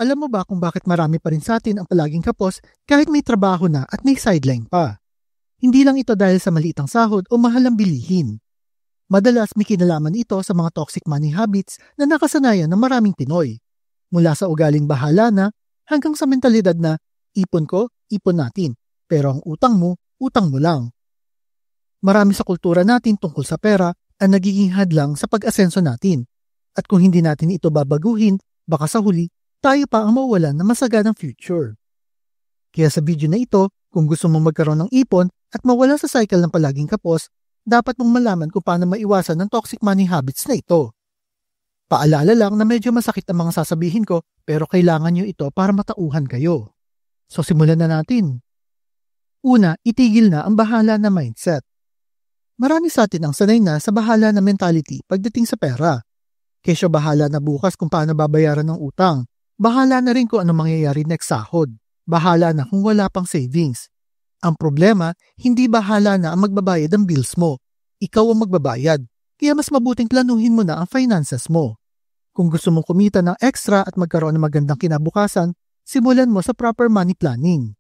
Alam mo ba kung bakit marami pa rin sa atin ang palaging kapos kahit may trabaho na at may sideline pa? Hindi lang ito dahil sa maliit ang sahod o mahal ang bilihin. Madalas may kinalaman ito sa mga toxic money habits na nakasanayan ng maraming Pinoy. Mula sa ugaling bahala na hanggang sa mentalidad na ipon ko, ipon natin, pero ang utang mo lang. Marami sa kultura natin tungkol sa pera ang nagiging hadlang sa pag-asenso natin. At kung hindi natin ito babaguhin, baka sa huli, tayo pa ang mawalan ng masaganang future. Kaya sa video na ito, kung gusto mong magkaroon ng ipon at mawala sa cycle ng palaging kapos, dapat mong malaman kung paano maiwasan ng toxic money habits na ito. Paalala lang na medyo masakit ang mga sasabihin ko pero kailangan nyo ito para matauhan kayo. So simulan na natin. Una, itigil na ang bahala na mindset. Marami sa atin ang sanay na sa bahala na mentality pagdating sa pera. Kesyo bahala na bukas kung paano babayaran ng utang. Bahala na rin kung ano mangyayari next sahod. Bahala na kung wala pang savings. Ang problema, hindi bahala na ang magbabayad ng bills mo. Ikaw ang magbabayad. Kaya mas mabuting planuhin mo na ang finances mo. Kung gusto mong kumita ng extra at magkaroon ng magandang kinabukasan, simulan mo sa proper money planning.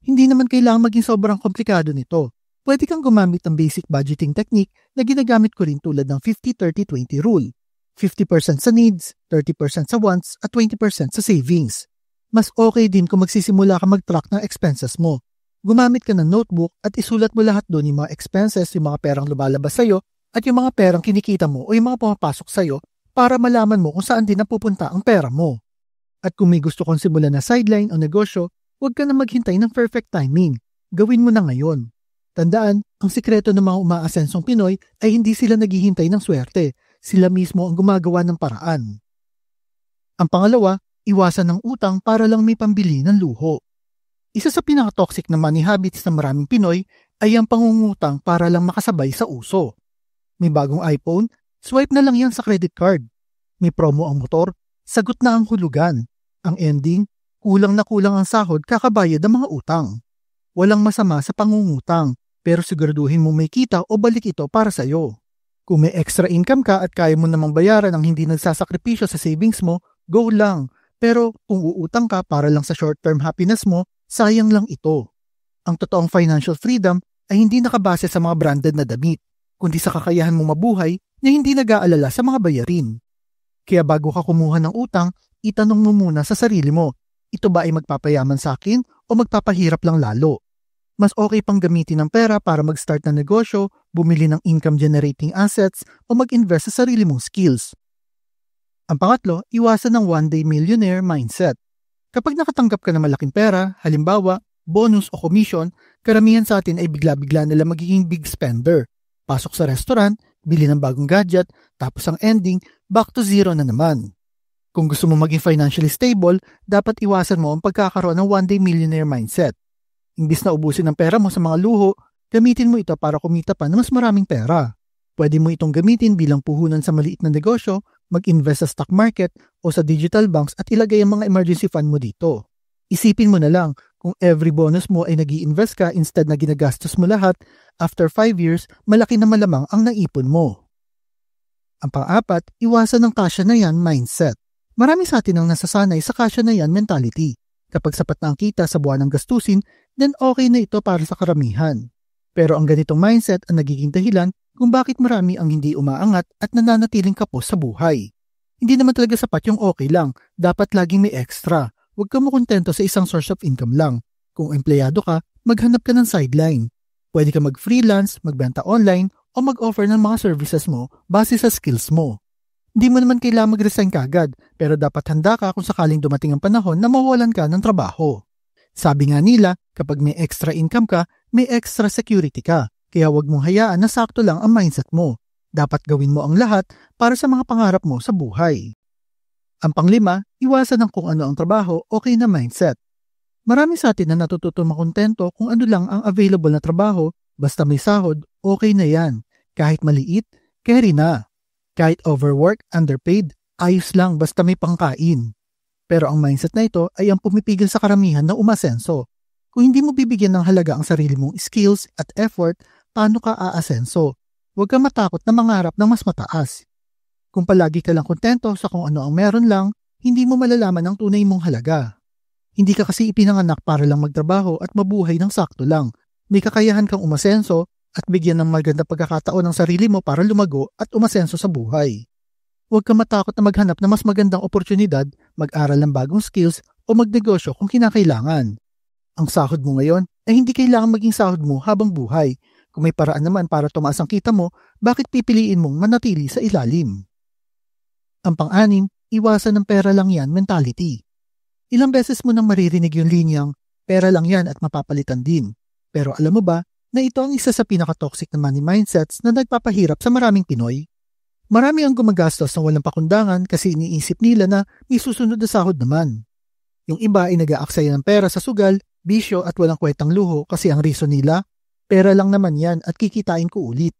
Hindi naman kailangang maging sobrang komplikado nito. Pwede kang gumamit ng basic budgeting technique na ginagamit ko rin tulad ng 50-30-20 rule. 50% sa needs, 30% sa wants, at 20% sa savings. Mas okay din kung magsisimula ka mag-track ng expenses mo. Gumamit ka ng notebook at isulat mo lahat doon yung mga expenses, yung mga perang lumalabas sa'yo, at yung mga perang kinikita mo o yung mga pumapasok sa'yo para malaman mo kung saan din napupunta ang pera mo. At kung may gusto kong simulan na sideline o negosyo, huwag ka na maghintay ng perfect timing. Gawin mo na ngayon. Tandaan, ang sikreto ng mga umaasensong Pinoy ay hindi sila naghihintay ng swerte. Sila mismo ang gumagawa ng paraan. Ang pangalawa, iwasan ng utang para lang may pambili ng luho. Isa sa pinaka-toxic na money habits ng maraming Pinoy ay ang pangungutang para lang makasabay sa uso. May bagong iPhone, swipe na lang yan sa credit card. May promo ang motor, sagot na ang hulugan. Ang ending, kulang na kulang ang sahod kakabayad ng mga utang. Walang masama sa pangungutang, pero siguraduhin mo may kita o balik ito para sa'yo. Kung may extra income ka at kaya mo namang bayaran ang hindi nagsasakripisyo sa savings mo, go lang. Pero kung uutang ka para lang sa short-term happiness mo, sayang lang ito. Ang totoong financial freedom ay hindi nakabase sa mga branded na damit, kundi sa kakayahan mong mabuhay na hindi nag-aalala sa mga bayarin. Kaya bago ka kumuha ng utang, itanong mo muna sa sarili mo, ito ba ay magpapayaman sa akin o magpapahirap lang lalo? Mas okay pang gamitin ng pera para mag-start ng negosyo, bumili ng income-generating assets, o mag-invest sa sarili mong skills. Ang pangatlo, iwasan ng one-day millionaire mindset. Kapag nakatanggap ka ng malaking pera, halimbawa, bonus o commission, karamihan sa atin ay bigla-bigla nila magiging big spender. Pasok sa restaurant, bili ng bagong gadget, tapos ang ending, back to zero na naman. Kung gusto mo maging financially stable, dapat iwasan mo ang pagkakaroon ng one-day millionaire mindset. Imbis na ubusin ang pera mo sa mga luho, gamitin mo ito para kumita pa ng mas maraming pera. Pwede mo itong gamitin bilang puhunan sa maliit na negosyo, mag-invest sa stock market o sa digital banks at ilagay ang mga emergency fund mo dito. Isipin mo na lang, kung every bonus mo ay nag-i-invest ka instead na ginagastos mo lahat, after 5 years, malaki na malamang ang naipon mo. Ang pang-apat, iwasan ng kasya na yan mindset. Marami sa atin ang nasasanay sa kasya na yan mentality. Kapag sapat na ang kita sa buwan ng gastusin, then okay na ito para sa karamihan. Pero ang ganitong mindset ang nagiging dahilan kung bakit marami ang hindi umaangat at nananatiling kapos sa buhay. Hindi naman talaga sapat yung okay lang, dapat laging may extra. Huwag ka makontento sa isang source of income lang. Kung empleyado ka, maghanap ka ng sideline. Pwede ka mag-freelance, magbenta online, o mag-offer ng mga services mo base sa skills mo. Hindi mo naman kailangan mag-resign kagad, pero dapat handa ka kung sakaling dumating ang panahon na mawalan ka ng trabaho. Sabi nga nila, kapag may extra income ka, may extra security ka. Kaya huwag mong hayaan na sakto lang ang mindset mo. Dapat gawin mo ang lahat para sa mga pangarap mo sa buhay. Ang panglima, iwasan ng kung ano ang trabaho, okay na mindset. Marami sa atin na natututo makontento kung ano lang ang available na trabaho, basta may sahod, okay na yan. Kahit maliit, carry na. Kahit overwork, underpaid, ayos lang basta may pangkain. Pero ang mindset na ito ay ang pumipigil sa karamihan na umasenso. Kung hindi mo bibigyan ng halaga ang sarili mong skills at effort, paano ka aasenso? Huwag kang matakot na mangarap ng mas mataas. Kung palagi ka lang kontento sa kung ano ang meron lang, hindi mo malalaman ang tunay mong halaga. Hindi ka kasi ipinanganak para lang magtrabaho at mabuhay ng sakto lang. May kakayahan kang umasenso at bigyan ng maganda pagkakataon ng sarili mo para lumago at umasenso sa buhay. Huwag ka matakot na maghanap ng mas magandang oportunidad, mag-aral ng bagong skills o magnegosyo kung kinakailangan. Ang sahod mo ngayon ay hindi kailangan maging sahod mo habang buhay. Kung may paraan naman para tumaas ang kita mo, bakit pipiliin mong manatili sa ilalim? Ang pang-anim, iwasan ng pera lang yan mentality. Ilang beses mo nang maririnig yung linyang, pera lang yan at mapapalitan din. Pero alam mo ba na ito ang isa sa pinaka-toxic na money mindsets na nagpapahirap sa maraming Pinoy? Marami ang gumagastos ng walang pakundangan kasi iniisip nila na may susunod na sahod naman. Yung iba ay nag-aaksaya ng pera sa sugal, bisyo at walang kwetang luho kasi ang reason nila, pera lang naman yan at kikitain ko ulit.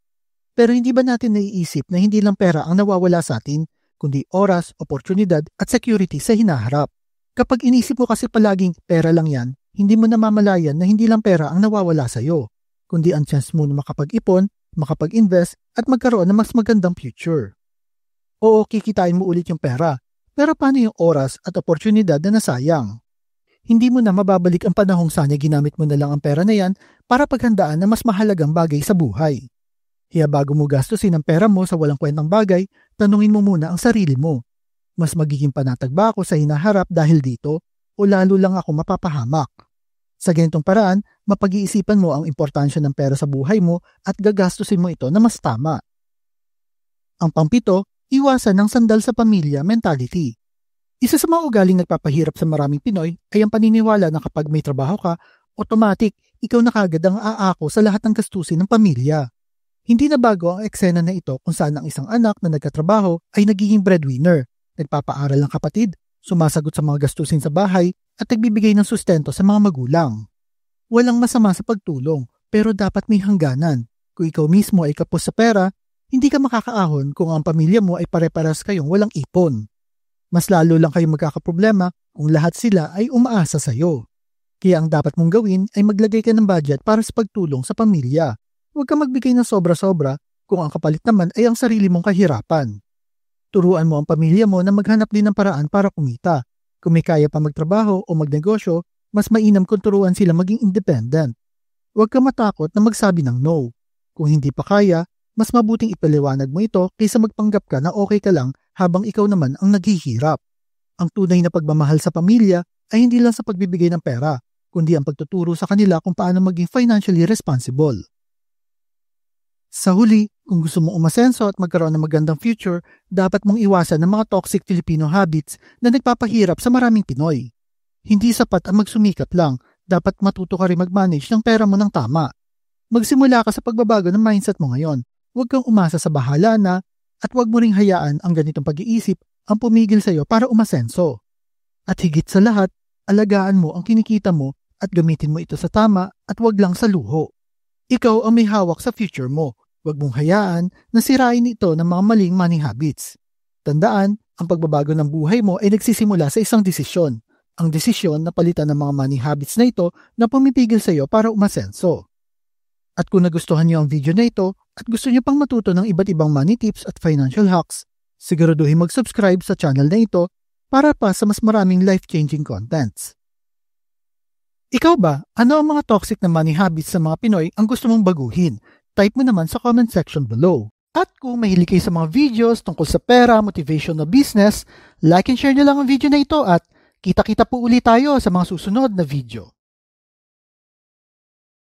Pero hindi ba natin naiisip na hindi lang pera ang nawawala sa atin, kundi oras, oportunidad at security sa hinaharap? Kapag inisip mo kasi palaging pera lang yan, hindi mo namamalayan na hindi lang pera ang nawawala sa'yo, kundi ang chance mo na makapag-ipon, makapag-invest at magkaroon ng mas magandang future. Oo, kikitain mo ulit yung pera, pero paano yung oras at oportunidad na nasayang? Hindi mo na mababalik ang panahong sana ginamit mo na lang ang pera na yan para paghandaan ng mas mahalagang bagay sa buhay. Kaya bago mo gastusin ang pera mo sa walang kwentang bagay, tanungin mo muna ang sarili mo. Mas magiging panatag ba ako sa hinaharap dahil dito o lalo lang ako mapapahamak? Sa ganitong paraan, mapag-iisipan mo ang importansya ng pera sa buhay mo at gagastusin mo ito na mas tama. Ang pang-7, iwasan ng sandal sa pamilya mentality. Isa sa mga ugaling nagpapahirap sa maraming Pinoy ay ang paniniwala na kapag may trabaho ka, automatic, ikaw na kagad ang aako sa lahat ng gastusin ng pamilya. Hindi na bago ang eksena na ito kung saan ang isang anak na nagkatrabaho ay nagiging breadwinner, nagpapaaral ng kapatid, sumasagot sa mga gastusin sa bahay at nagbibigay ng sustento sa mga magulang. Walang masama sa pagtulong pero dapat may hangganan. Kung ikaw mismo ay kapos sa pera, hindi ka makakaahon kung ang pamilya mo ay pare-paras kayong walang ipon. Mas lalo lang kayong magkakaproblema kung lahat sila ay umaasa sa iyo. Kaya ang dapat mong gawin ay maglagay ka ng budget para sa pagtulong sa pamilya. Huwag ka magbigay ng sobra-sobra kung ang kapalit naman ay ang sarili mong kahirapan. Turuan mo ang pamilya mo na maghanap din ng paraan para kumita. Kung may kaya pa magtrabaho o magnegosyo, mas mainam kung turuan sila maging independent. Huwag ka matakot na magsabi ng no. Kung hindi pa kaya, mas mabuting ipaliwanag mo ito kaysa magpanggap ka na okay ka lang habang ikaw naman ang naghihirap. Ang tunay na pagmamahal sa pamilya ay hindi lang sa pagbibigay ng pera, kundi ang pagtuturo sa kanila kung paano maging financially responsible. Sa huli, kung gusto mong umasenso at magkaroon ng magandang future, dapat mong iwasan ng mga toxic Filipino habits na nagpapahirap sa maraming Pinoy. Hindi sapat ang magsumikat lang, dapat matuto ka rin mag-manage ng pera mo ng tama. Magsimula ka sa pagbabago ng mindset mo ngayon. Huwag kang umasa sa bahala na at huwag mo ring hayaan ang ganitong pag-iisip ang pumigil sa iyo para umasenso. At higit sa lahat, alagaan mo ang kinikita mo at gamitin mo ito sa tama at huwag lang sa luho. Ikaw ang may hawak sa future mo. Huwag mong hayaan na sirain ito ng mga maling money habits. Tandaan, ang pagbabago ng buhay mo ay nagsisimula sa isang desisyon. Ang desisyon na palitan ng mga money habits na ito na pumipigil sa iyo para umasenso. At kung nagustuhan niyo ang video na ito at gusto niyo pang matuto ng iba't ibang money tips at financial hacks, siguraduhin mag-subscribe sa channel na ito para pa sa mas maraming life-changing contents. Ikaw ba, ano ang mga toxic na money habits sa mga Pinoy ang gusto mong baguhin? Type mo naman sa comment section below. At kung mahilig kayo sa mga videos tungkol sa pera, motivation na business, like and share nyo lang ang video na ito at kita-kita po ulit tayo sa mga susunod na video.